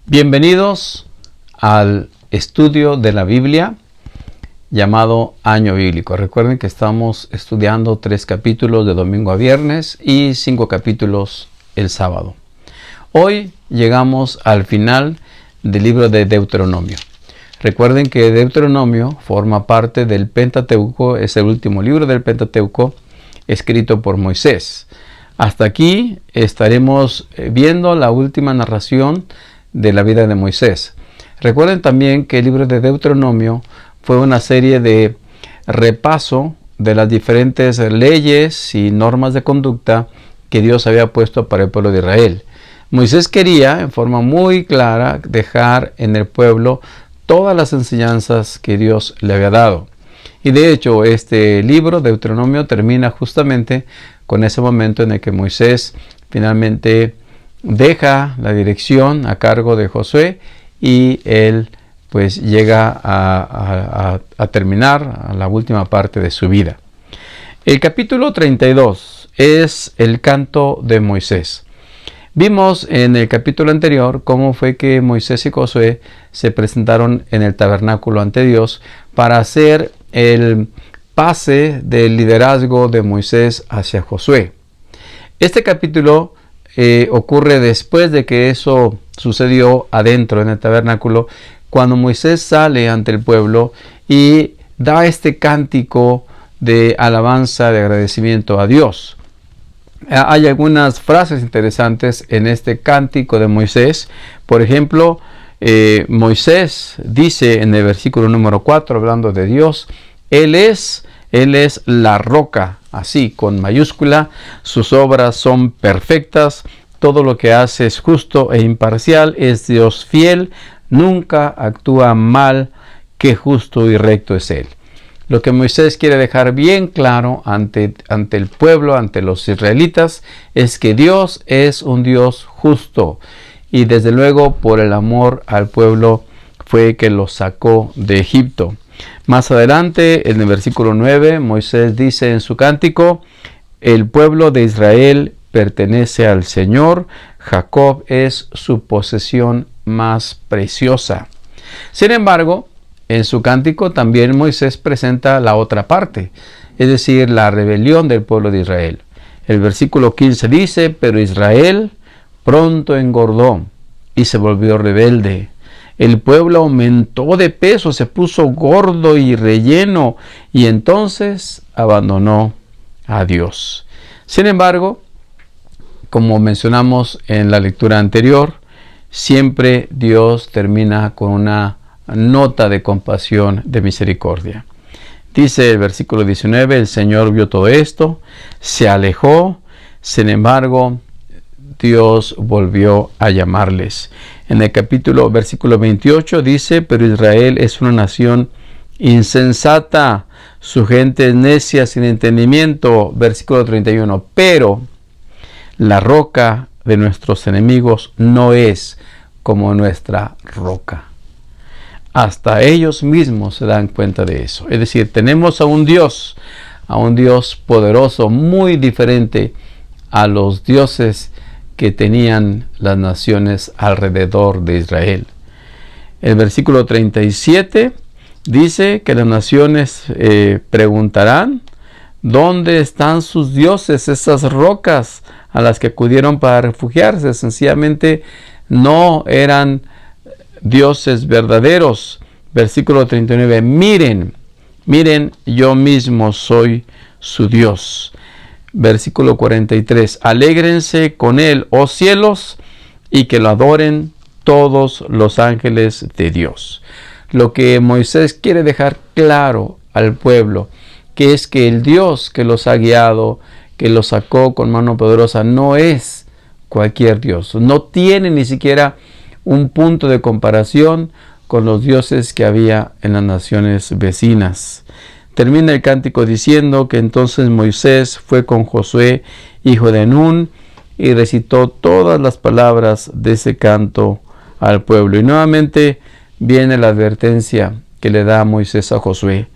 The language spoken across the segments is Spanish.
Bienvenidos al estudio de la Biblia llamado Año Bíblico. Recuerden que estamos estudiando 3 capítulos de domingo a viernes y 5 capítulos el sábado. Hoy llegamos al final del libro de Deuteronomio. Recuerden que Deuteronomio forma parte del Pentateuco, es el último libro del Pentateuco escrito por Moisés. Hasta aquí estaremos viendo la última narración de la vida de Moisés. Recuerden también que el libro de Deuteronomio fue una serie de repaso de las diferentes leyes y normas de conducta que Dios había puesto para el pueblo de Israel. Moisés quería, en forma muy clara, dejar en el pueblo todas las enseñanzas que Dios le había dado. Y de hecho, este libro, Deuteronomio, termina justamente con ese momento en el que Moisés finalmente deja la dirección a cargo de Josué y él pues llega a terminar a la última parte de su vida. El capítulo 32 es el canto de Moisés. Vimos en el capítulo anterior cómo fue que Moisés y Josué se presentaron en el tabernáculo ante Dios para hacer el pase del liderazgo de Moisés hacia Josué. Este capítulo ocurre después de que eso sucedió adentro en el tabernáculo, cuando Moisés sale ante el pueblo y da este cántico de alabanza, de agradecimiento a Dios. Hay algunas frases interesantes en este cántico de Moisés. Por ejemplo, Moisés dice en el versículo número 4, hablando de Dios, Él es la roca, así con mayúscula, sus obras son perfectas, todo lo que hace es justo e imparcial, es Dios fiel, nunca actúa mal, que justo y recto es Él. Lo que Moisés quiere dejar bien claro ante el pueblo, ante los israelitas, es que Dios es un Dios justo. Y desde luego, por el amor al pueblo, fue que los sacó de Egipto. Más adelante, en el versículo 9, Moisés dice en su cántico, el pueblo de Israel pertenece al Señor, Jacob es su posesión más preciosa. Sin embargo, en su cántico también Moisés presenta la otra parte, es decir, la rebelión del pueblo de Israel. El versículo 15 dice, pero Israel pronto engordó y se volvió rebelde. El pueblo aumentó de peso, se puso gordo y relleno, y entonces abandonó a Dios. Sin embargo, como mencionamos en la lectura anterior, siempre Dios termina con una nota de compasión, de misericordia. Dice el versículo 19, el Señor vio todo esto, se alejó, sin embargo, Dios volvió a llamarles. En el versículo 28 dice, pero Israel es una nación insensata, su gente es necia sin entendimiento. Versículo 31, pero la roca de nuestros enemigos no es como nuestra roca. Hasta ellos mismos se dan cuenta de eso. Es decir, tenemos a un Dios poderoso, muy diferente a los dioses que tenían las naciones alrededor de Israel. El versículo 37 dice que las naciones preguntarán, ¿dónde están sus dioses, esas rocas a las que acudieron para refugiarse? Sencillamente no eran dioses verdaderos. Versículo 39, miren, yo mismo soy su Dios. Versículo 43, alégrense con él, oh cielos, y que lo adoren todos los ángeles de Dios. Lo que Moisés quiere dejar claro al pueblo, que es que el Dios que los ha guiado, que los sacó con mano poderosa, no es cualquier Dios. No tiene ni siquiera un punto de comparación con los dioses que había en las naciones vecinas. Termina el cántico diciendo que entonces Moisés fue con Josué, hijo de Nun, y recitó todas las palabras de ese canto al pueblo. Y nuevamente viene la advertencia que le da Moisés a Josué.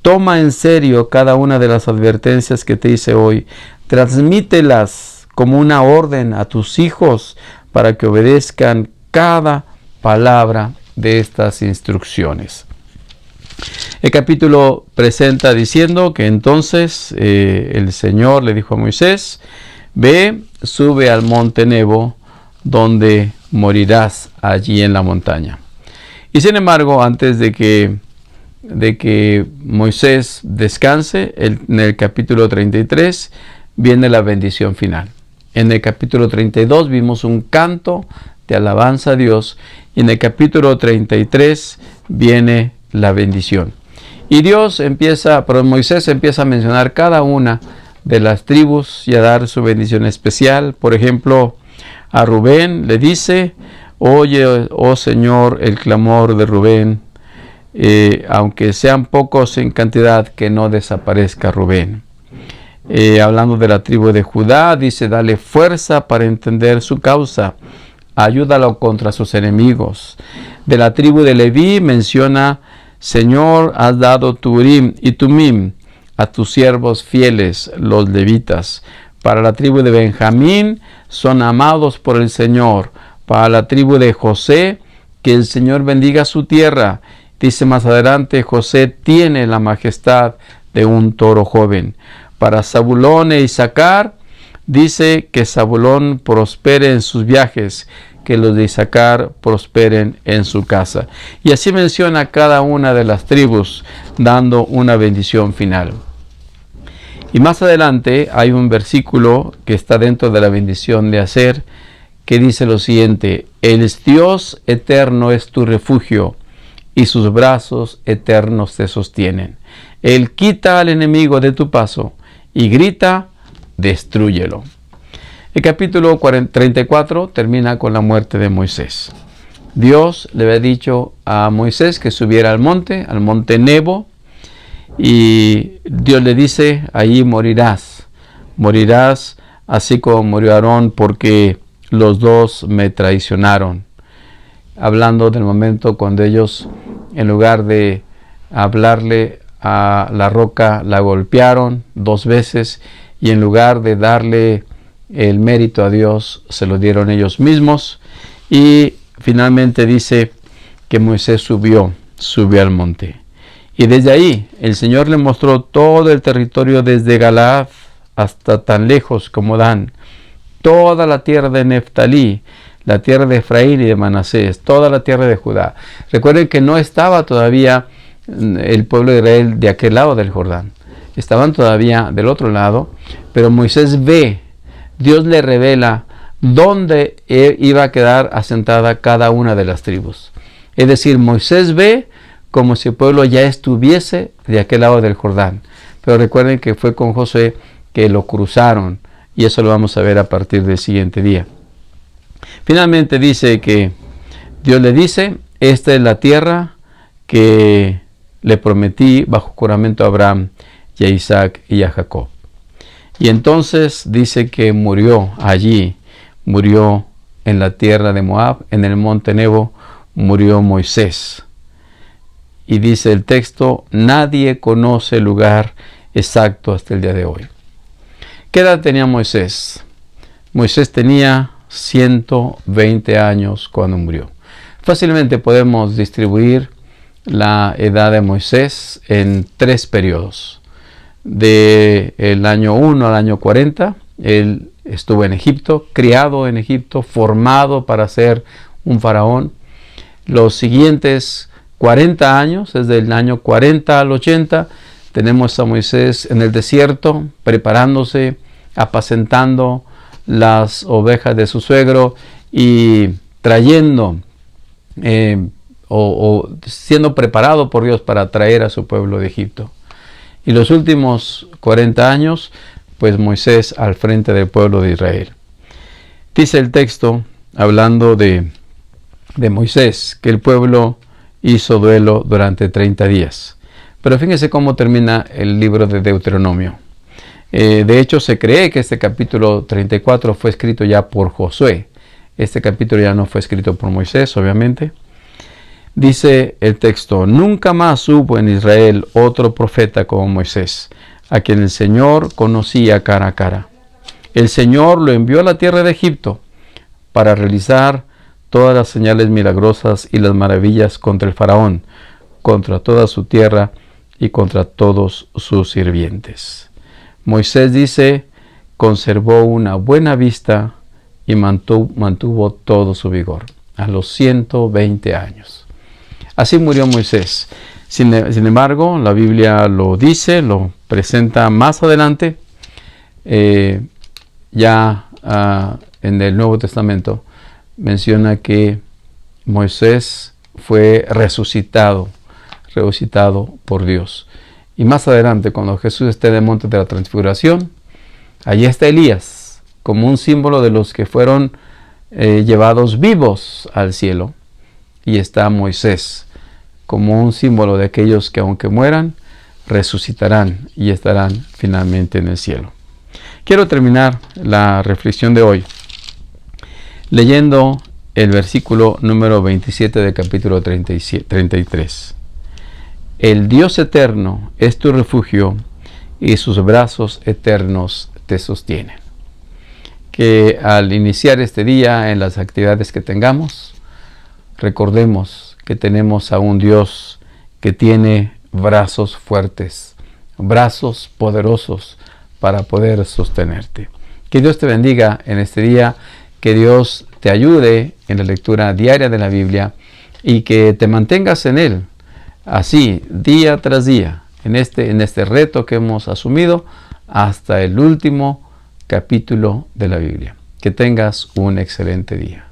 Toma en serio cada una de las advertencias que te hice hoy. Transmítelas como una orden a tus hijos para que obedezcan cada palabra de estas instrucciones. El capítulo presenta diciendo que entonces el Señor le dijo a Moisés: ve, sube al monte Nebo, donde morirás allí en la montaña. Y sin embargo, antes de que Moisés descanse, en el capítulo 33 viene la bendición final. En el capítulo 32 vimos un canto de alabanza a Dios, y en el capítulo 33 viene la bendición. Y Moisés empieza a mencionar cada una de las tribus y a dar su bendición especial. Por ejemplo, a Rubén le dice: oye, oh Señor, el clamor de Rubén, aunque sean pocos en cantidad, que no desaparezca Rubén. Hablando de la tribu de Judá, dice: dale fuerza para entender su causa, ayúdalo contra sus enemigos. De la tribu de Leví menciona: Señor, has dado tu Urim y Tumim a tus siervos fieles, los levitas. Para la tribu de Benjamín, son amados por el Señor. Para la tribu de José, que el Señor bendiga su tierra. Dice más adelante: José tiene la majestad de un toro joven. Para Zabulón e Isaacar, dice que Zabulón prospere en sus viajes, que los de Isaacar prosperen en su casa. Y así menciona cada una de las tribus, dando una bendición final. Y más adelante hay un versículo que está dentro de la bendición de Aser, que dice lo siguiente: el Dios eterno es tu refugio, y sus brazos eternos te sostienen. Él quita al enemigo de tu paso, y grita: destrúyelo. El capítulo 34 termina con la muerte de Moisés. Dios le había dicho a Moisés que subiera al monte Nebo, y Dios le dice: allí morirás así como murió Aarón, porque los dos me traicionaron. Hablando del momento cuando ellos, en lugar de hablarle a la roca, la golpearon 2 veces, y en lugar de darle el mérito a Dios, se lo dieron ellos mismos. Y finalmente dice que Moisés subió al monte, y desde ahí el Señor le mostró todo el territorio, desde Galaad hasta tan lejos como Dan, toda la tierra de Neftalí, la tierra de Efraín y de Manasés, toda la tierra de Judá. Recuerden que no estaba todavía el pueblo de Israel de aquel lado del Jordán, estaban todavía del otro lado, pero Moisés ve, Dios le revela dónde iba a quedar asentada cada una de las tribus. Es decir, Moisés ve como si el pueblo ya estuviese de aquel lado del Jordán. Pero recuerden que fue con Josué que lo cruzaron, y eso lo vamos a ver a partir del siguiente día. Finalmente dice que Dios le dice: esta es la tierra que le prometí bajo juramento a Abraham y a Isaac y a Jacob. Y entonces dice que murió allí, murió en la tierra de Moab, en el monte Nebo, murió Moisés. Y dice el texto: nadie conoce el lugar exacto hasta el día de hoy. ¿Qué edad tenía Moisés? Moisés tenía 120 años cuando murió. Fácilmente podemos distribuir la edad de Moisés en 3 periodos. Del año 1 al año 40, él estuvo en Egipto, criado en Egipto, formado para ser un faraón. Los siguientes 40 años, desde el año 40 al 80, tenemos a Moisés en el desierto, preparándose, apacentando las ovejas de su suegro y trayendo siendo preparado por Dios para traer a su pueblo de Egipto. Y los últimos 40 años, pues Moisés al frente del pueblo de Israel. Dice el texto, hablando de Moisés, que el pueblo hizo duelo durante 30 días. Pero fíjense cómo termina el libro de Deuteronomio. De hecho, se cree que este capítulo 34 fue escrito ya por Josué. Este capítulo ya no fue escrito por Moisés, obviamente. Dice el texto: nunca más hubo en Israel otro profeta como Moisés, a quien el Señor conocía cara a cara. El Señor lo envió a la tierra de Egipto para realizar todas las señales milagrosas y las maravillas contra el faraón, contra toda su tierra y contra todos sus sirvientes. Moisés dice, conservó una buena vista y mantuvo todo su vigor, a los 120 años. Así murió Moisés. Sin embargo, la Biblia lo dice, lo presenta más adelante, en el Nuevo Testamento, menciona que Moisés fue resucitado por Dios. Y más adelante, cuando Jesús esté en el monte de la transfiguración, allí está Elías, como un símbolo de los que fueron llevados vivos al cielo. Y está Moisés, como un símbolo de aquellos que aunque mueran, resucitarán y estarán finalmente en el cielo. Quiero terminar la reflexión de hoy leyendo el versículo número 27 del capítulo 33. El Dios eterno es tu refugio y sus brazos eternos te sostienen. Que al iniciar este día en las actividades que tengamos, recordemos que tenemos a un Dios que tiene brazos fuertes, brazos poderosos para poder sostenerte. Que Dios te bendiga en este día, que Dios te ayude en la lectura diaria de la Biblia y que te mantengas en Él, así, día tras día, en este reto que hemos asumido hasta el último capítulo de la Biblia. Que tengas un excelente día.